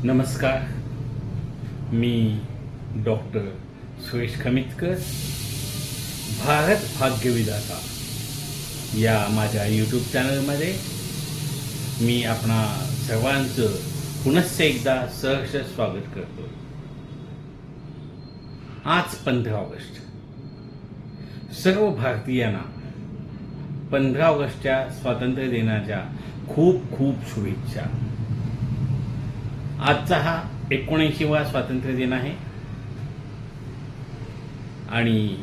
नमस्कार. मी डॉक्टर सुरेश खमितकर. भारत भाग्यविधाता या माझ्या यूट्यूब चॅनलमध्ये मी आपणा सर्वांचं पुनश्च एकदा सहर्ष स्वागत करतो. आज 15 ऑगस्ट. सर्व भारतीयांना 15 ऑगस्टच्या स्वातंत्र्य दिनाच्या खूप खूप शुभेच्छा. आजचा हा 79वा स्वातंत्र्य दिन आहे आणि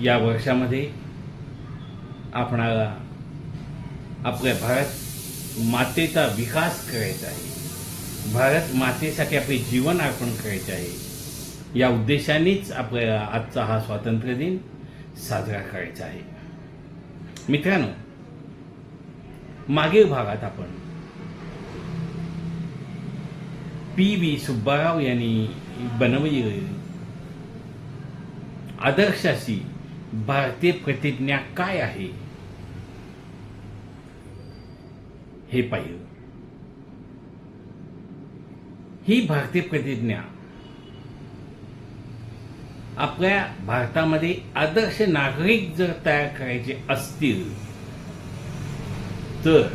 या वर्षामध्ये आपणाला आपल्या भारत मातेचा विकास करायचा आहे. भारत मातेसाठी आपले जीवन अर्पण करायचे आहे. या उद्देशानेच आपल्याला आजचा हा स्वातंत्र्य दिन साजरा करायचा आहे. मित्रांनो, मागील भागात आपण पी.व्ही. सुब्बाराव यांनी बनवलेली आदर्श अशी भारतीय प्रतिज्ञा काय आहे हे पाहिलं. ही भारतीय प्रतिज्ञा आपल्या भारतामध्ये आदर्श नागरिक जर तयार करायचे असतील तर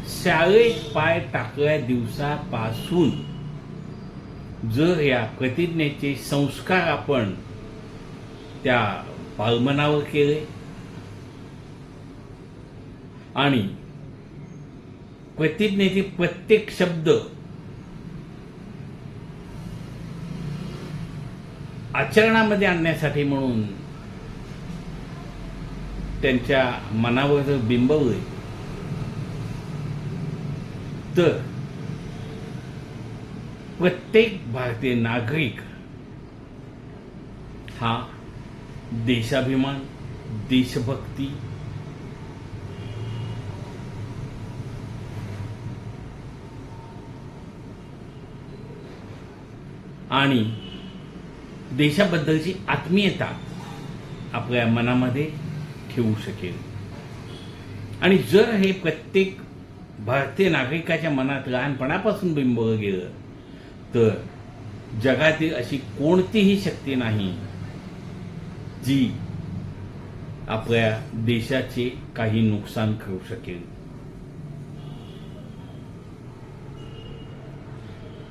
शाळेत पाय टाकल्या दिवसापासून जर या प्रतिज्ञेचे संस्कार आपण त्या बालमनावर केले आणि प्रतिज्ञेचे प्रत्येक शब्द आचरणामध्ये आणण्यासाठी म्हणून त्यांच्या मनावर जर बिंबवले तर प्रत्येक भारतीय नागरिक हा देशाभिमान, देशभक्ती आणि देशाबद्दलची आत्मीयता आपल्या मनामध्ये ठेवू शकेल. आणि जर हे प्रत्येक भारतीय नागरिकाच्या मनात लहानपणापासून बिंबवलं गेलं तर जगातील अशी कोणतीही शक्ती नाही जी आपल्या देशाचे काही नुकसान करू शकेल.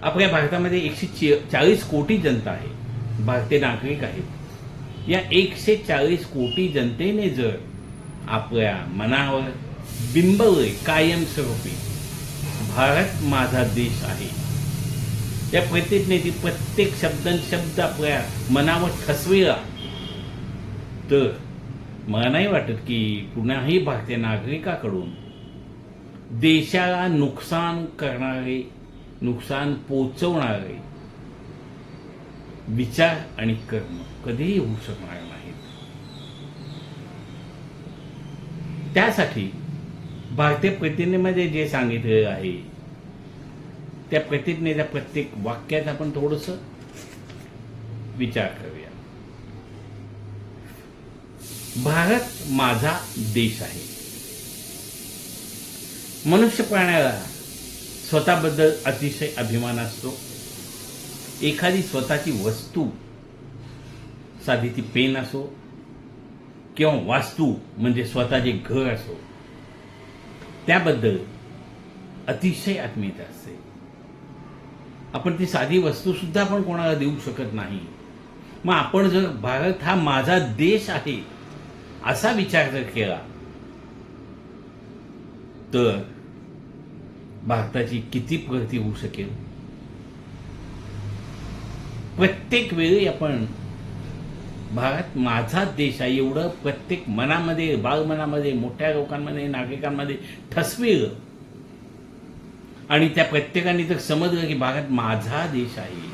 आपल्या भारतामध्ये 140 कोटी जनता आहे, भारतीय नागरिक आहेत. या 140 कोटी जनतेने जर आपल्या मनावर बिंबवले कायमस्वरूपी भारत माझा देश आहे, या प्रतिज्ञेची प्रत्येक शब्द आपल्या मनावर ठसविला तर मला नाही वाटत की कुणाही भारतीय नागरिकाकडून देशाला नुकसान करणारे, नुकसान पोचवणारे विचार आणि कर्म कधीही होऊ शकणार नाहीत. त्यासाठी भारतीय प्रतिज्ञेमध्ये जे सांगितलेलं आहे त्या प्रतिज्ञेच्या प्रत्येक वाक्यात आपण थोडंसं विचार करूया. भारत माझा देश आहे. मनुष्य प्राण्याला स्वतःबद्दल अतिशय अभिमान असतो. एखादी स्वतःची वस्तू, साधी ती पेन असो किंवा वास्तू म्हणजे स्वतःचे घर असो, त्याबद्दल अतिशय आत्मीयता असते. आपण ती साधी वस्तू सुद्धा आपण कोणाला देऊ शकत नाही. मग आपण जर भारत हा माझा देश आहे असा विचार जर केला तर भारताची किती प्रगती होऊ शकेल. प्रत्येक वेळी आपण भारत माझा देश आहे एवढं प्रत्येक मनामध्ये, बालमनामध्ये, मोठ्या लोकांमध्ये, नागरिकांमध्ये ठसविलं आणि त्या प्रत्येकाने जर समजलं की भारत माझा देश आहे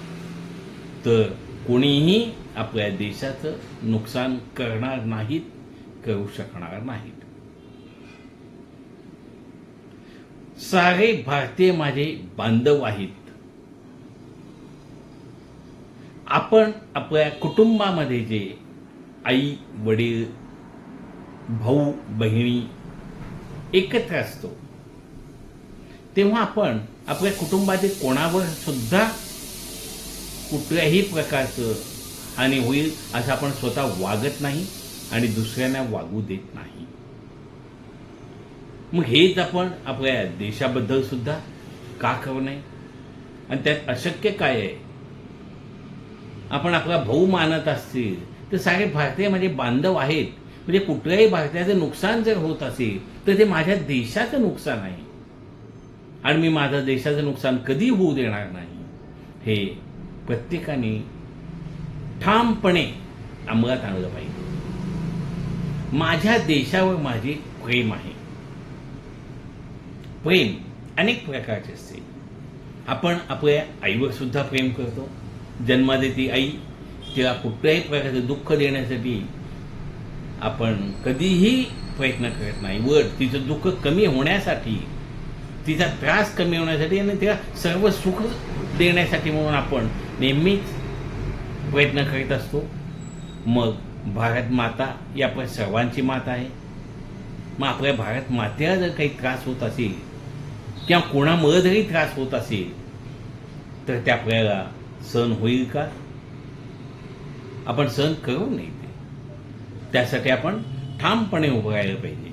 तर कोणीही आपल्या देशाचं नुकसान करणार नाहीत, करू शकणार नाहीत. सारे भारतीय माझे बांधव आहेत. आपण आपल्या कुटुंबामध्ये जे आई वडील भाऊ बहिणी एकत्र असतो तेव्हा आपण आपल्या कुटुंबातील कोणावर सुद्धा कुठल्याही प्रकारचं हानी होईल असं आपण स्वतः वागत नाही आणि दुसऱ्यांना वागू देत नाही. मग हेच आपण आपल्या देशाबद्दल सुद्धा का करू नये? आणि त्यात अशक्य काय आहे? आपण आपला भाऊ मानत असतील तर सारे भारतीय माझे बांधव आहेत. म्हणजे कुठल्याही भारतीयाचं नुकसान जर होत असेल तर ते माझ्या देशाचं नुकसान आहे आणि मी माझ्या देशाचं नुकसान कधी होऊ देणार नाही. हे प्रत्येकाने ठामपणे अंमलात आणलं पाहिजे. माझ्या देशावर माझे प्रेम आहे. प्रेम अनेक प्रकारचे असते. आपण आपल्या आईवर सुद्धा प्रेम करतो. जन्म देती आई, तिला कुठल्याही प्रकारचं दुःख देण्यासाठी आपण कधीही प्रयत्न करत नाही. वर तिचं दुःख कमी होण्यासाठी, तिचा त्रास कमी होण्यासाठी आणि तिला सर्व सुख देण्यासाठी म्हणून आपण नेहमीच प्रयत्न करीत असतो. मग भारत माता ही आपल्या सर्वांची माता आहे. मग आपल्या भारत मातेला जर काही त्रास होत असेल किंवा कोणामुळे जरी त्रास होत असेल तर ते आपल्याला सहन होईल का? आपण सहन करू नये. त्यासाठी आपण ठामपणे उभं राहिलं पाहिजे.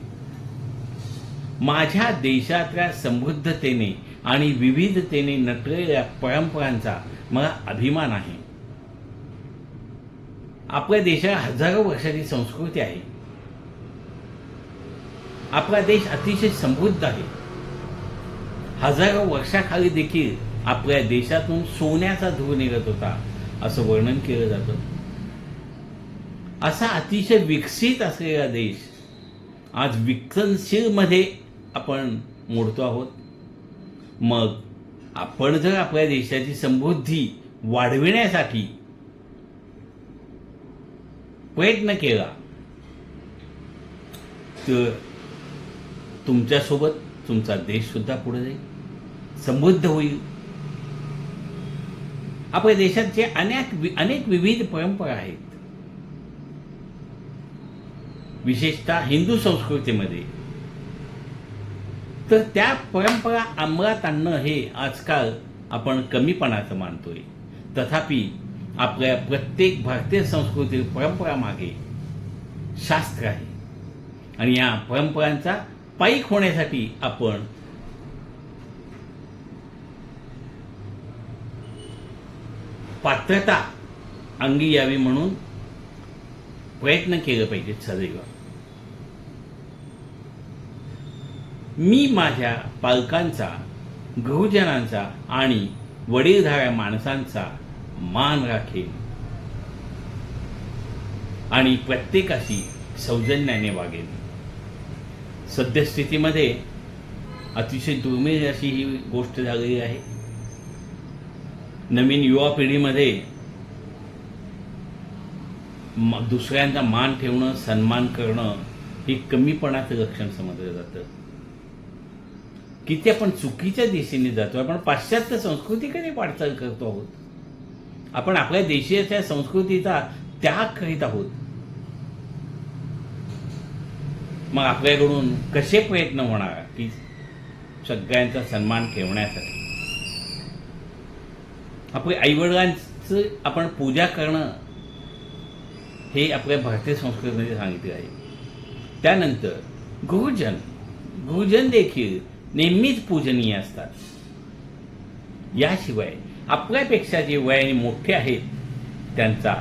माझ्या देशातल्या समृद्धतेने आणि विविधतेने नटलेल्या परंपरांचा मला अभिमान आहे. आपल्या देशाला हजारो वर्षाची संस्कृती आहे. आपला देश अतिशय समृद्ध आहे. हजारो वर्षाखाली देखील आपल्या देशातून सोन्याचा धूर निघत होता असं वर्णन केलं जातं. असा अतिशय विकसित असलेला देश आज विकसनशील मध्ये आपण मोडतो आहोत. मग आपण जर आपल्या देशाची समृद्धी वाढविण्यासाठी प्रयत्न केला तर तुमच्यासोबत तुमचा देश सुद्धा पुढे जाईल, समृद्ध होईल. आपल्या देशाचे अनेक विविध परंपरा आहेत. विशेषतः हिंदू संस्कृतीमध्ये तर त्या परंपरा अंमलात आणणं हे आजकाल आपण कमीपणाचं मानतोय. तथापि आपल्या प्रत्येक भारतीय संस्कृती परंपरा मागे शास्त्र आहे आणि या परंपरांचा पायीक होण्यासाठी आपण पात्रता अंगी यावी म्हणून प्रयत्न केलं पाहिजे सदैव. मी माझ्या पालकांचा, गुरुजनांचा आणि वडीलधाऱ्या माणसांचा मान राखेन आणि प्रत्येकाशी सौजन्याने वागेन. सद्यस्थितीमध्ये अतिशय दुर्मिळ अशी ही गोष्ट झालेली आहे. नवीन युवा पिढीमध्ये दुसऱ्यांचा मान ठेवणं, सन्मान करणं हे कमीपणाचं लक्षण समजलं जातं. किती आपण चुकीच्या दिशेने जातो. आपण पाश्चात्य संस्कृतीकडे वाटचाल करतो आहोत. आपण आपल्या देशाच्या संस्कृतीचा त्याग करीत आहोत. मग आपल्याकडून कसे प्रयत्न होणार की सगळ्यांचा सन्मान ठेवण्यासाठी? आपल्या आईवडिलांचं आपण पूजा करणं हे आपल्या भारतीय संस्कृतीमध्ये सांगितले आहे. त्यानंतर गुरुजन देखील नेहमीच पूजनीय असतात. याशिवाय आपल्यापेक्षा जे वयाने मोठे आहेत त्यांचा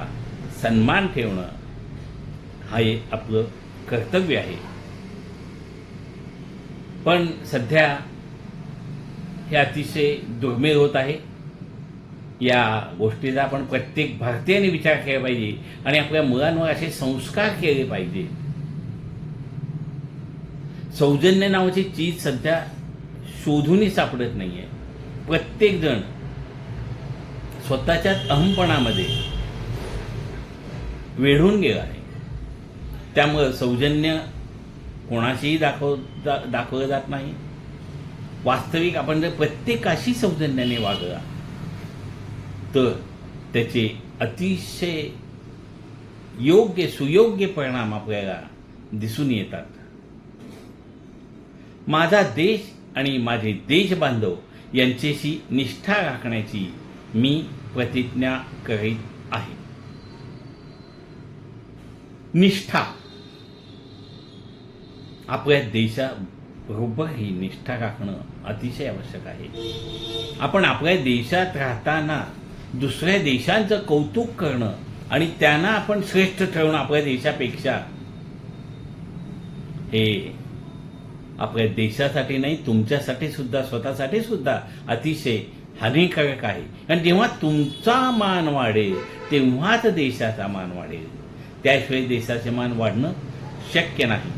सन्मान ठेवणं हे आपलं कर्तव्य आहे. पण सध्या हे अतिशय दुर्मिळ होत आहे. या गोष्टीचा आपण प्रत्येक भारतीयाने विचार केला पाहिजे आणि आपल्या मुलांवर असे संस्कार केले पाहिजे. सौजन्य नावाची चीज सध्या शोधूनही सापडत नाहीये. प्रत्येक जण स्वतःच्याच अहमपणामध्ये वेढून गेला आहे. त्यामुळे सौजन्य कोणाशीही दाखवलं जात नाही. वास्तविक आपण जर प्रत्येकाशी सौजन्याने वागला तर त्याचे अतिशय सुयोग्य परिणाम आपल्याला दिसून येतात. माझा देश आणि माझे देशबांधव यांच्याशी निष्ठा राखण्याची मी प्रतिज्ञा करीत आहे. निष्ठा, आपल्या देशाबरोबर ही निष्ठा राखणं अतिशय आवश्यक आहे. आपण आपल्या देशात राहताना दुसऱ्या देशांचं कौतुक करणं आणि त्यांना आपण श्रेष्ठ ठरवणं आपल्या देशापेक्षा, हे आपल्या देशासाठी नाही, तुमच्यासाठी सुद्धा, स्वतःसाठी सुद्धा अतिशय हानिकारक आहे. आणि जेव्हा तुमचा मान वाढेल तेव्हाच देशाचा मान वाढेल. त्याशिवाय देशाचे मान वाढणं शक्य नाही.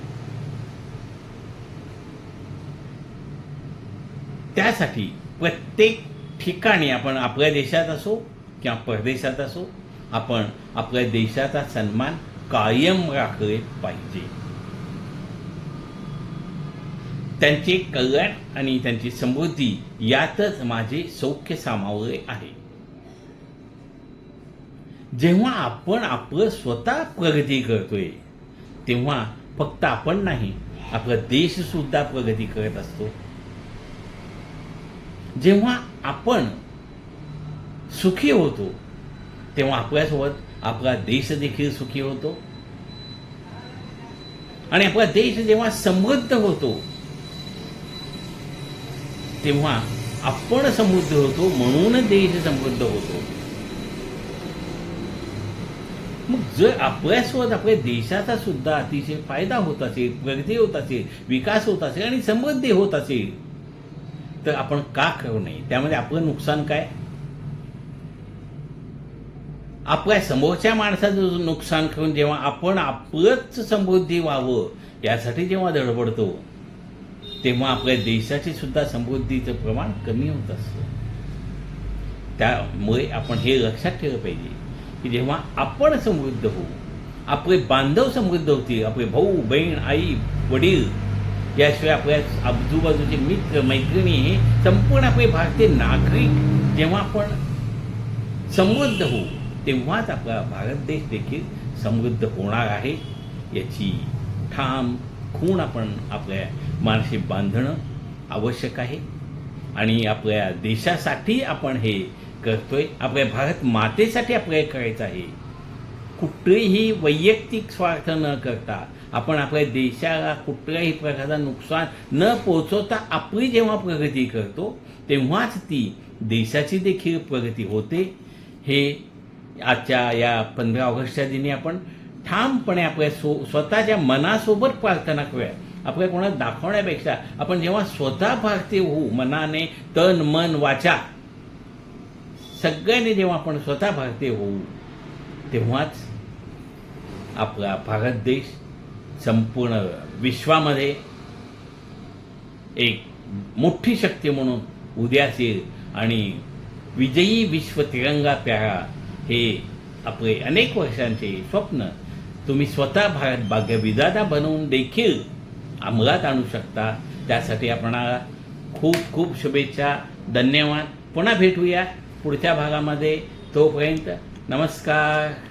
त्यासाठी प्रत्येक ठिकाणी आपण आपल्या देशात असो किंवा परदेशात असो, आपण आपल्या देशाचा सन्मान कायम राखले पाहिजे. त्यांचे कल्याण आणि त्यांची समृद्धी यातच माझे सौख्य सामावले आहे. जेव्हा आपण आपलं स्वतः प्रगती करतोय तेव्हा फक्त आपण नाही, आपला देश सुद्धा प्रगती करत असतो. जेव्हा आपण सुखी होतो तेव्हा आपल्यासोबत आपला देश देखील सुखी होतो. आणि आपला देश जेव्हा समृद्ध होतो तेव्हा आपण समृद्ध होतो, म्हणून देश समृद्ध होतो. मग जर आपल्यासोबत आपल्या देशाचा सुद्धा अतिशय फायदा होत असेल, प्रगती होत असेल, विकास होत असेल आणि समृद्धी होत असेल तर आपण का करू नये? त्यामध्ये आपलं नुकसान काय? आपल्या समोरच्या माणसाचं नुकसान करून जेव्हा आपण आपलंच समृद्धी व्हावं यासाठी जेव्हा धडपडतो तेव्हा आपल्या देशाची सुद्धा समृद्धीचं प्रमाण कमी होत असतं. त्यामुळे आपण हे लक्षात ठेवलं पाहिजे की जेव्हा आपण समृद्ध होऊ, आपले बांधव समृद्ध होतील, आपले भाऊ बहीण, आई वडील, याशिवाय आपल्या आजूबाजूचे मित्र मैत्रिणी, हे संपूर्ण आपले भारतीय नागरिक जेव्हा आपण समृद्ध होऊ तेव्हाच आपला भारत देश देखील समृद्ध होणार आहे. याची ठाम खूण आपण आपल्या मानशी बांधणं आवश्यक आहे. आणि आपल्या देशासाठी आपण हे करतोय, आपल्या भारत मातेसाठी आपल्याला करायचं आहे. कुठलेही वैयक्तिक स्वार्थ न करता आपण आपल्या देशाला कुठल्याही प्रकारचं नुकसान न पोहोचवता आपली जेव्हा प्रगती करतो तेव्हाच ती देशाची देखील प्रगती होते. हे आजच्या या 15 ऑगस्टच्या दिनी आपण ठामपणे आपल्या स्वतःच्या मनासोबत प्रार्थना करूया. आपल्या कोणाला दाखवण्यापेक्षा आपण जेव्हा स्वतः भारतीय होऊ, मनाने, तन मन वाचा सगळ्यांनी जेव्हा आपण स्वतः भारतीय होऊ तेव्हाच आपला भारत देश संपूर्ण विश्वामध्ये एक मोठी शक्ती म्हणून उदयास येईल. आणि विजयी विश्व तिरंगा प्यारा हे आपले अनेक वर्षांचे स्वप्न तुम्ही स्वतः भारत भाग्य विधाता बनवून देखील अंमलात आणू शकता. त्यासाठी आपणाला खूप खूप शुभेच्छा. धन्यवाद. पुन्हा भेटूया पुढच्या भागामध्ये. तोपर्यंत नमस्कार.